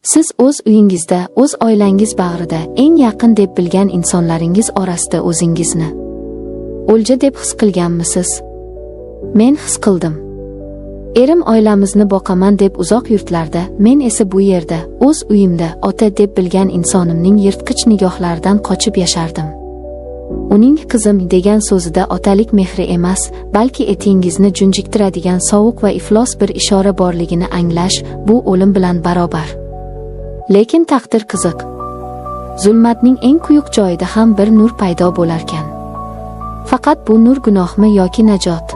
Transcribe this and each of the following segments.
Siz o'z uyingizda, o'z oilangiz bag'rida, eng yaqin deb bilgan insonlaringiz orasida o'zingizni o'lja deb his qilganmisiz? Men his qildim. Erim oilamizni boqaman deb uzoq yurtlarda, men esa bu yerda, o'z uyimda, ota deb bilgan insonimning yirtqich nigohlaridan qochib yashardim. Uning qizim degan so'zida otalik mehri emas, balki etingizni junjiktiradigan sovuq va iflos bir ishora borligini anglash, bu o'lim bilan barobar. Lekin taqdir qiziq. Zulmatning eng quyuq joyida ham bir nur paydo bo'larkan. Faqat bu nur gunohmi yoki najot?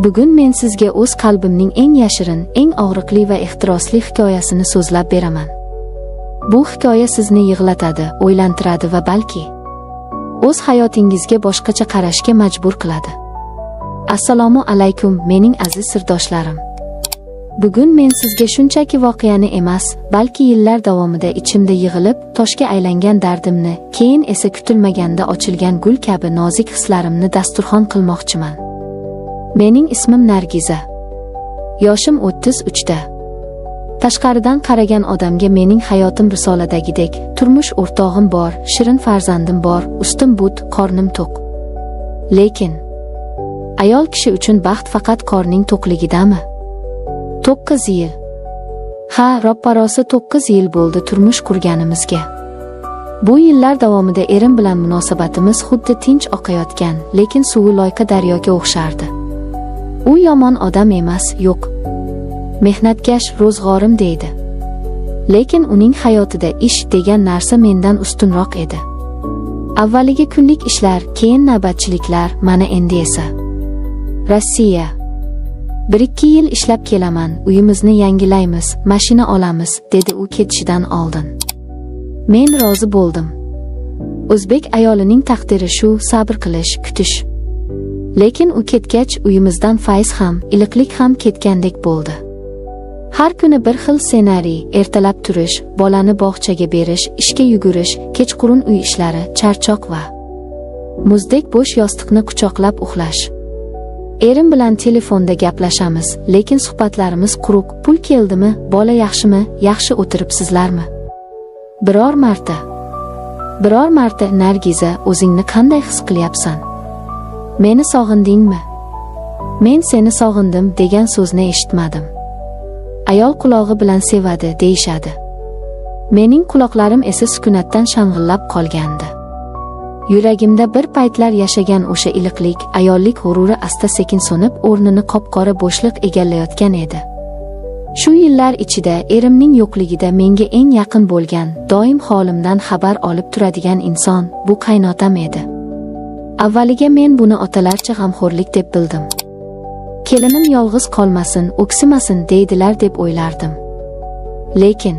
Bugun men sizga o'z qalbimning eng yashirin, eng og'riqli va ehtirosli hikoyasini so'zlab beraman. Bu hikoya sizni yig'latadi, o'ylantiradi va balki o'z hayotingizga boshqacha qarashga majbur qiladi. Assalomu alaykum, mening aziz sirdoshlarim. Bugun men sizga shunchaki voqeani emas, balki yillar davomida ichimda yig'ilib, toshga aylangan dardimni, keyin esa kutilmaganda ochilgan gul kabi nozik hislarimni dasturxon qilmoqchiman. Mening ismim Nargiza. Yoshim 33da. Tashqaridan qaragan odamga mening hayotim risoladagidek, turmush o'rtog'im bor, shirin farzandim bor, ustim but, qornim to'q. Lekin ayol kishi uchun baxt faqat qorning to'qligidami? 9 yil. Ha, ropparosi 9 yil bo'ldi turmush qurganimizga. Bu yillar davomida erim bilan munosabatimiz xuddi tinch oqayotgan, lekin suvi loyqa daryoga o'xshardi. U yomon odam emas, yo'q. Mehnatkash, ro'zg'orim deydi. Lekin uning hayotida ish degan narsa mendan ustunroq edi. Avvaliga kunlik ishlar, keyin navbatchiliklar, mana endi esa Rossiya. 1-2 yil ishlab kelaman, uyimizni yangilaymiz, mashina olamiz, dedi u ketishidan oldin. Men rozi bo'ldim. O'zbek ayolining taqdiri shu, sabr qilish, kutish. Lekin u ketgach, uyimizdan fayz ham, iliqlik ham ketgandek bo'ldi. Har kuni bir xil ssenariy, ertalab turish, bolani bog'chaga berish, ishga yugurish, kechqurun uy ishlari, charchoq va muzdek bo'sh yostiqni quchoqlab uxlash. Erim bilan telefonda gaplashamiz, lekin suhbatlarimiz quruq. Pul keldimi, bola yaxshimi, yaxshi o'tiribsizlarmi? Biror marta Nargiza, o'zingni qanday his qilyapsan? Meni sog'indingmi? Men seni sog'indim degan so'zni eshitmadim. Ayol qulog'i bilan sevadi, deyishadi. Mening quloqlarim esa sukunatdan shang'illab qolgandi. Yuragimda bir paytlar yashagan o'sha iliqlik, ayollik g'ururi asta-sekin so'nib, o'rnini qop-qora bo'shliq egallayotgan edi. Shu yillar ichida erimning yo'qligida menga eng yaqin bo'lgan, doim holimdan xabar olib turadigan inson bu qaynotam edi. Avvaliga men buni otalarcha g'amxo'rlik deb bildim. Kelinim yolg'iz qolmasin, o'ksimasin deydilar deb o'ylardim. Lekin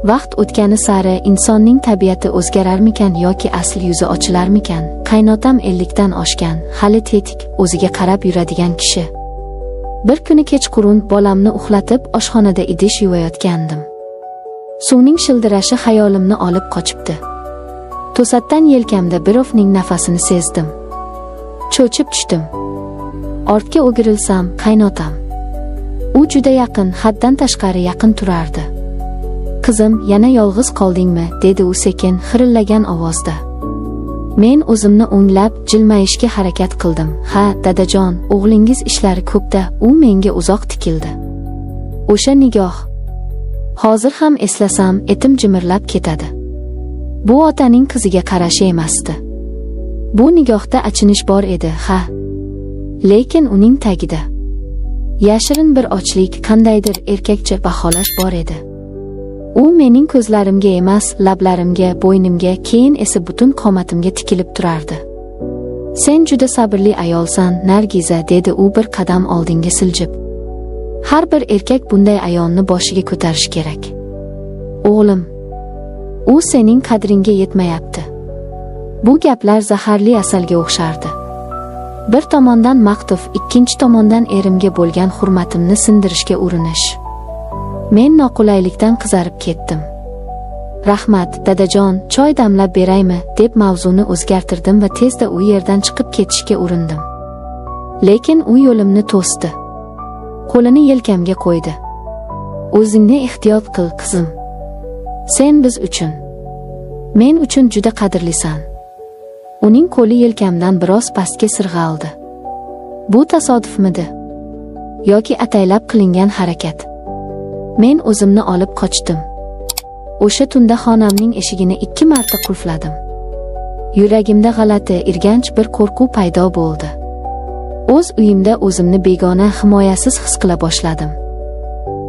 vaqt o'tgani sari insonning tabiati o'zgararmikan yoki asl yuzi ochilarmikan? Qaynotam 50 dan oshgan, hali tetik, o'ziga qarab yuradigan kishi. Bir kuni kechqurun bolamni uxlatib, oshxonada idish yuvayotgandim. Suvning shildirashi xayolimni olib qochibdi. To'satdan yelkamda birovning nafasini sezdim. Cho'chib tushdim. Ortga o'girilsam, qaynotam. U juda yaqin, haddan tashqari yaqin turardi. Qizim, yana yolg'iz qoldingmi, dedi u sekin, xirillagan ovozda. Men o'zimni o'nglab, jilmayishga harakat qildim. Ha, dadajon, o'g'lingiz ishlari ko'pda, u menga uzoq tikildi. O'sha nigoh. Hozir ham eslasam, etim jimirlab ketadi. Bu otaning qiziga qarashi emasdi. Bu nigohda achinish bor edi, ha. Lekin uning tagida yashirin bir ochlik, qandaydir erkakcha baholash bor edi. U mening ko'zlarimga emas, lablarimga, bo'ynimga, keyin esa butun qomatimga tikilib turardi. Sen juda sabrli ayolsan, Nargiza, dedi u bir qadam oldinga siljib. Har bir erkak bunday ayolni boshiga ko'tarish kerak. O'g'lim, u sening qadringga yetmayapti. Bu gaplar zaharli asalga o'xshardi. Bir tomondan maqtuf, ikkinchi tomondan erimga bo'lgan hurmatimni sindirishga urinish. Men noqulaylikdan qizarib ketdim. Rahmat, dadajon, choy damlab beraymi, deb mavzuni o'zgartirdim va tezda u yerdan chiqib ketishga urindim. Lekin u yo'limni to'sdi. Qo'lini yelkamga qo'ydi. O'zingni ehtiyot qil, qizim. Sen biz uchun, men uchun juda qadrlisan. Uning qo'li yelkamdan biroz pastga sirg'aldi. Bu tasodifmidi? Yoki ataylab qilingan harakat? Men o'zimni olib qochdim. O'sha tunda xonamning eshigini 2 marta qulfladim. Yuragimda g'alati, irganch bir qo'rquv paydo bo'ldi. O'z uyimda o'zimni begona, himoyasiz his qila boshladim.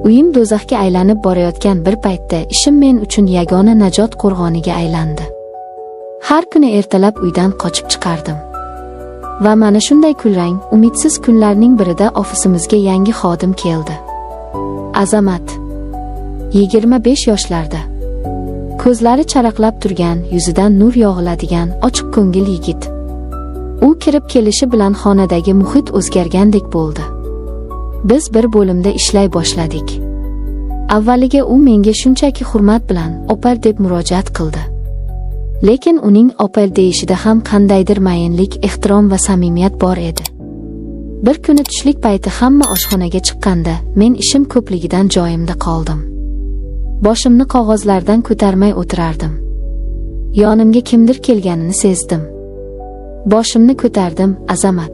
Uyim do'zaxga aylanib borayotgan bir paytda ishim men uchun yagona najot qo'rg'oniga aylandi. Har kuni ertalab uydan qochib chiqardim. Va mana shunday kulrang, umidsiz kunlarning birida ofisimizga yangi xodim keldi. Azamat. 25 yoshlarda. Ko'zlari charaqlab turgan, yuzidan nur yog'iladigan, ochiq ko'ngil yigit. U kirib kelishi bilan xonadagi muhit o'zgargandek bo'ldi. Biz bir bo'limda ishlay boshladik. Avvaliga u menga shunchaki hurmat bilan "Opal" deb murojaat qildi. Lekin uning "Opal" deyishida ham qandaydir mayinlik, ehtirom va samimiyat bor edi. Bir kuni tushlik payti hamma oshxonaga chiqqanda, men ishim ko'pligidan joyimda qoldim. Boshimni qog'ozlardan ko'tarmay o'tirardim. Yonimga kimdir kelganini sezdim. Boshimni ko'tardim, Azamat.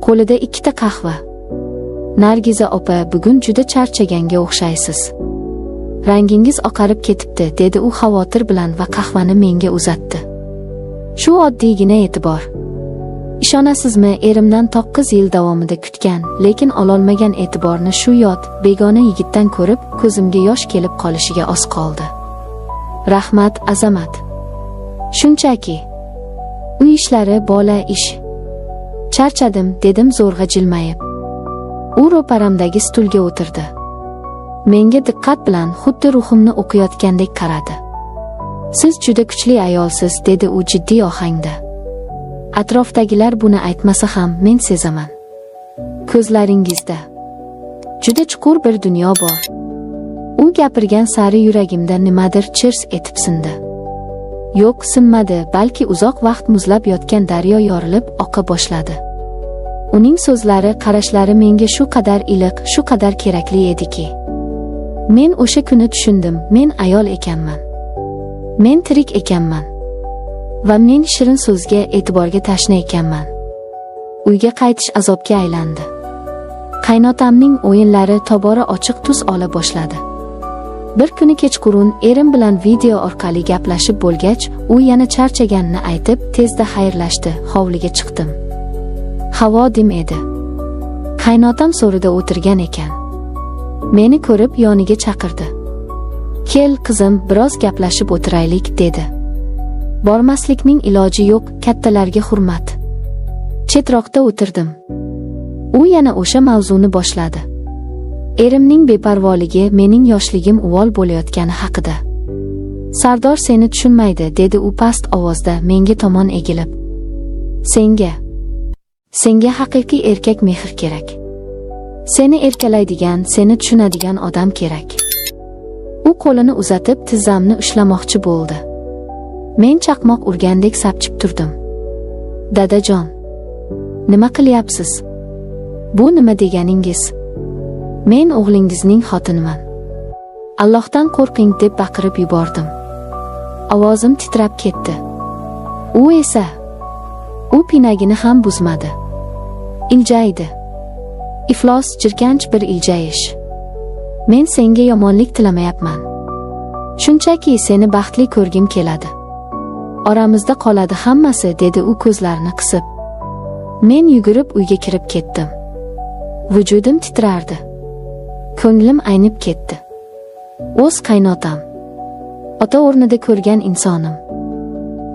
Qo'lida 2 ta qahva. Nargiza opa, bugun juda charchaganga o'xshaysiz. Rangingiz oqarib ketibdi, dedi u xavotir bilan va qahvani menga uzatdi. Shu oddiygina e'tibor. Ishonasizmi, erimdan 9 yil davomida kutgan, lekin ololmagan e'tiborni shu yot, begona yigitdan ko'rib, ko'zimga yosh kelib qolishiga oz qoldi. Rahmat, Azamat. Shunchaki uy ishlari, bola, ish. Charchadim, dedim zo'rg'a jilmayib. U ro'paramdagi stulga o'tirdi. Menga diqqat bilan, xuddi ruhimni o'qiyotgandek qaradi. Siz juda kuchli ayolsiz, dedi u jiddiy ohangda. Atrofdagilar buni aytmasa ham men sezaman. Ko'zlaringizda juda chuqur bir dunyo bor. U gapirgan sari yuragimda nimadir chirs etib sindi. Yo'q, sinmadi, balki uzoq vaqt muzlab yotgan daryo yorilib oqa boshladi. Uning so'zlari, qarashlari menga shu qadar iliq, shu qadar kerakli ediki. Men o'sha kuni tushundim, men ayol ekanman. Men tirik ekanman. Va men shirin so'zga, e'tiborga tashna ekanman. Uyga qaytish azobga aylandi. Qaynotamning o'yinlari tobora ochiq tus ola boshladi. Bir kuni kechqurun erim bilan video orqali gaplashib bo'lgach, u yana charchaganini aytib, tezda xayrlashdi, hovliga chiqdim. Havo dim edi. Qaynotam so'rida o'tirgan ekan. Meni ko'rib yoniga chaqirdi. "Kel, qizim, biroz gaplashib o'tiraylik", dedi. Bormaslikning iloji yo'q, kattalarga hurmat. Chetroqda o'tirdim. U yana o'sha mavzuni boshladi. Erimning beparvoligi, mening yoshligim uvol bo'layotgani haqida. "Sardor seni tushunmaydi", dedi u past ovozda menga tomon egilib. Senga haqiqiy erkak mehr kerak. Seni erkalaydigan, seni tushunadigan odam kerak. U qo'lini uzatib tizzamni ushlamoqchi bo'ldi. Men chaqmoq urgandek sapchib turdim. "Dadajon, nima qilyapsiz? Bu nima deganingiz? Men o'g'lingizning xotiniman. Allohdan qo'rqing", deb baqirib yubordim. Ovozim titrab ketdi. U pinagini ham buzmadi. Iljaydi. Iflos, jirkanch bir iljayish. "Men senga yomonlik tilamayapman. Shunchaki seni baxtli ko'rgim keladi. Oramizda qoladi hammasi", dedi u ko'zlarini qisib. Men yugurib uyga kirib ketdim. Vujudim titrardi. Ko'nglim aynib ketdi. O'z qaynotam. Ota o'rnida ko'rgan insonim.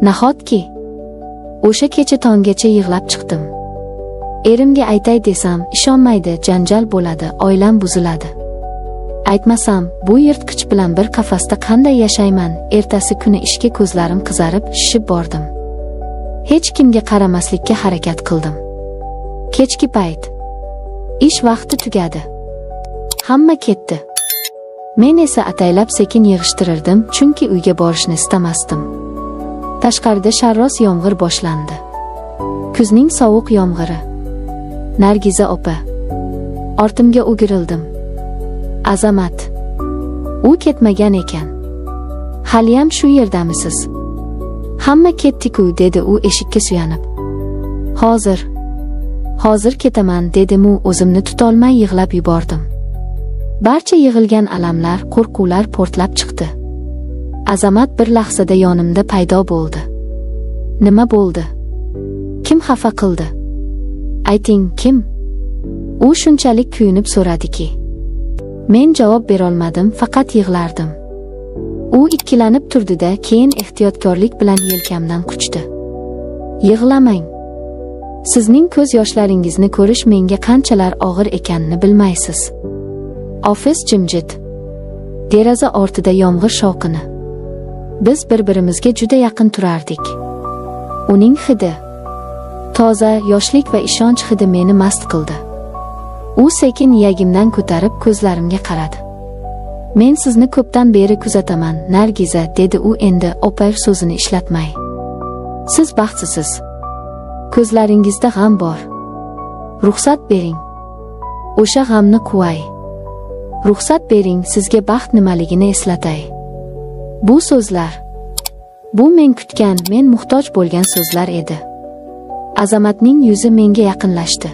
Nahotki o'sha kecha tonggacha yig'lab chiqdim. Erimga aytay desam, ishonmaydi, janjal bo'ladi, oilam buziladi. Aytmasam, bu yirtqich bilan bir qafasda qanday yashayman? Ertasi kuni ishga ko'zlarim qizarib, shishib bordim. Hech kimga qaramaslikka harakat qildim. Kechki payt. Ish vaqti tugadi. Hamma ketdi. Men esa ataylab sekin yig'ishtirirdim, chunki uyga borishni istamasdim. Tashqarida sharros yomg'ir boshlandi. Kuzning sovuq yomg'iri. Nargiza opa. Ortimga o'girildim. Azamat. U ketmagan ekan. Haliyam shu yerdamisiz? Hamma ketdi-ku, dedi u eshikka suyanib. Hozir ketaman, dedim-u o'zimni tutolmay yig'lab yubordim. Barcha yig'ilgan alamlar, qo'rquvlar portlab chiqdi. Azamat bir lahzada yonimda paydo bo'ldi. Nima bo'ldi? Kim xafa qildi? Ayting, kim? U shunchalik kuyunib so'radiki. Men javob berolmadim, faqat yig'lardim. U ikkilanib turdi-da, keyin ehtiyotkorlik bilan yelkamdan quchdi. Yig'lamang. Sizning ko'z yoshlaringizni ko'rish menga qanchalar og'ir ekanini bilmaysiz. Ofis jimjit. Deraza ortida yomg'ir shovqini. Biz bir-birimizga juda yaqin turardik. Uning hidi, toza, yoshlik va ishonch hidi meni mast qildi. U sekin iyagimdan ko'tarib ko'zlarimga qaradi. Men sizni ko'pdan beri kuzataman, Nargiza, dedi u endi opar so'zini ishlatmay. Siz baxtsiz. Ko'zlaringizda g'am bor. Ruxsat bering. O'sha g'amni quvay. Ruxsat bering, sizga baxt nimaligini eslatay. Bu so'zlar, bu men kutgan, men muhtoj bo'lgan so'zlar edi. Azamatning yuzi menga yaqinlashdi.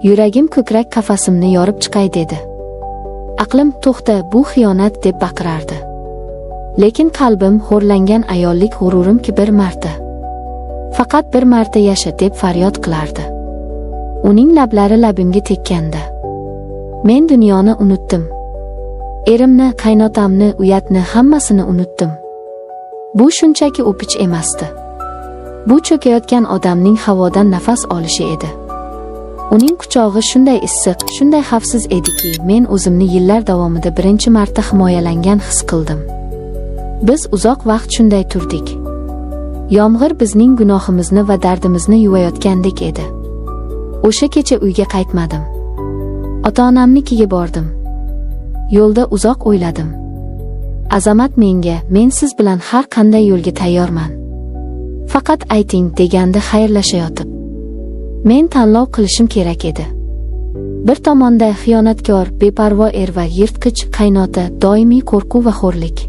Yuragim ko'krak qafasimni yorib chiqay dedi. Aqlim to'xta, bu xiyonat deb baqirardi. Lekin qalbim xo'rlangan ayollik g'ururimki bir marta, faqat bir marta yasha deb faryod qilardi. Uning lablari labimga tekkanda men dunyoni unutdim. Erimni, qaynotamni, uyatni, hammasini unutdim. Bu shunchaki o'pich emasdi. Bu cho'kayotgan odamning havodan nafas olishi edi. Uning quchog'i shunday issiq, shunday xavfsiz ediki, men o'zimni yillar davomida birinchi marta himoyalangan his qildim. Biz uzoq vaqt shunday turdik. Yomg'ir bizning gunohimizni va dardimizni yuvayotgandek edi. O'sha kecha uyga qaytmadim. Ota-onamnikiga bordim. Yo'lda uzoq o'yladim. Azamat menga, men siz bilan har qanday yo'lga tayyorman. Faqat ayting, degandi xayrlashayotib. Men tanlov qilishim kerak edi. Bir tomonda xiyonatkor, beparvo er va yirtqich qaynota, doimiy qo'rquv va xo'rlik.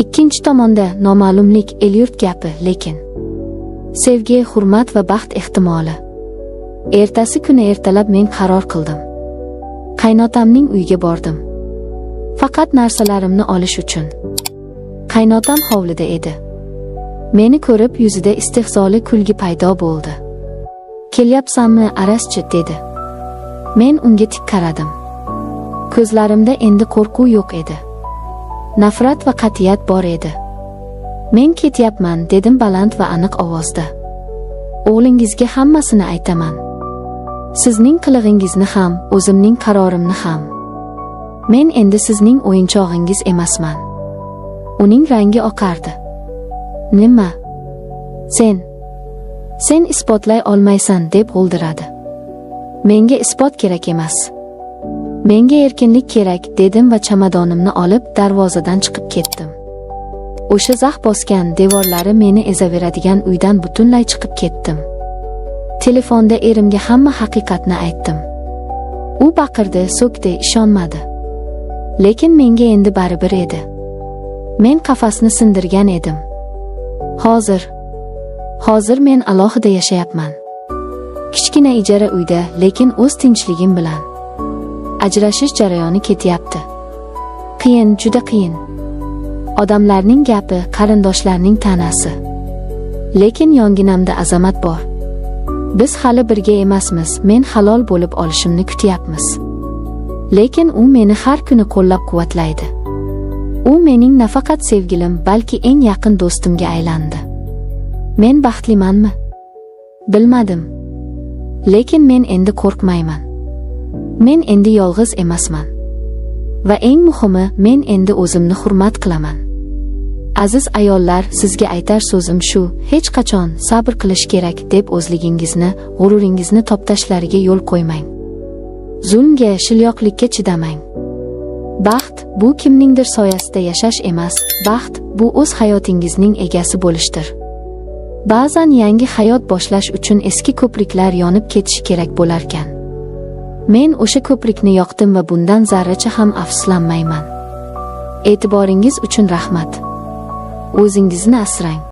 Ikkinchi tomonda noma'lumlik, el-yurt gapi, lekin sevgi, hurmat va baxt ehtimoli. Ertasi kuni ertalab men qaror qildim. Qaynotamning uyiga bordim. Faqat narsalarimni olish uchun. Qaynotam hovlida edi. Meni ko'rib yuzida istehzoli kulgi paydo bo'ldi. Kelyapsanmi, Araschi, dedi. Men unga tik qaradim. Ko'zlarimda endi qo'rquv yo'q edi. Nafrat va qat'iyat bor edi. Men ketyapman, dedim baland va aniq ovozda. O'g'lingizga hammasini aytaman. Sizning qilig'ingizni ham, o'zimning qarorimni ham. Men endi sizning o'yinchog'ingiz emasman. Uning rangi oqardi. Nima? Sen isbotlay olmaysan, deb g'o'ldiradi. Menga isbot kerak emas. Menga erkinlik kerak, dedim va chamadonimni olib darvozadan chiqib ketdim. O'sha zax bosgan devorlari meni ezaveradigan uydan butunlay chiqib ketdim. Telefonda erimga hamma haqiqatni aytdim. U baqirdi, so'kdi, ishonmadi. Lekin menga endi baribir edi. Men qafasni sindirgan edim. Hozir men alohida yashayapman. Kichkina ijara uyda, lekin o'z tinchligim bilan. Ajrashish jarayoni ketyapti. Qiyin, juda qiyin. Odamlarning gapi, qarindoshlarning ta'nasi. Lekin yonginamda Azamat bor. Biz hali birga emasmiz, men halol bo'lib olishimni kutyapmiz. Lekin u meni har kuni qo'llab-quvvatlaydi. U mening nafaqat sevgilim, balki eng yaqin do'stimga aylandi. Men baxtlimanmi? Bilmadim. Lekin men endi qo'rqmayman. Men endi yolg'iz emasman. Va eng muhimi, men endi o'zimni hurmat qilaman. Aziz ayollar, sizga aytar so'zim shu: hech qachon sabr qilish kerak deb o'zligingizni, g'ururingizni toptashlariga yo'l qo'ymang. Zulmga, shilyoqlikka chidamang. Baxt bu kimningdir soyasida yashash emas, baxt bu o'z hayotingizning egasi bo'lishdir. Ba'zan yangi hayot boshlash uchun eski ko'priklar yonib ketishi kerak bo'larkan. Men o'sha ko'prikni yoqdim va bundan zarracha ham afsuslanmayman. E'tiboringiz uchun rahmat. O'zingizni asrang.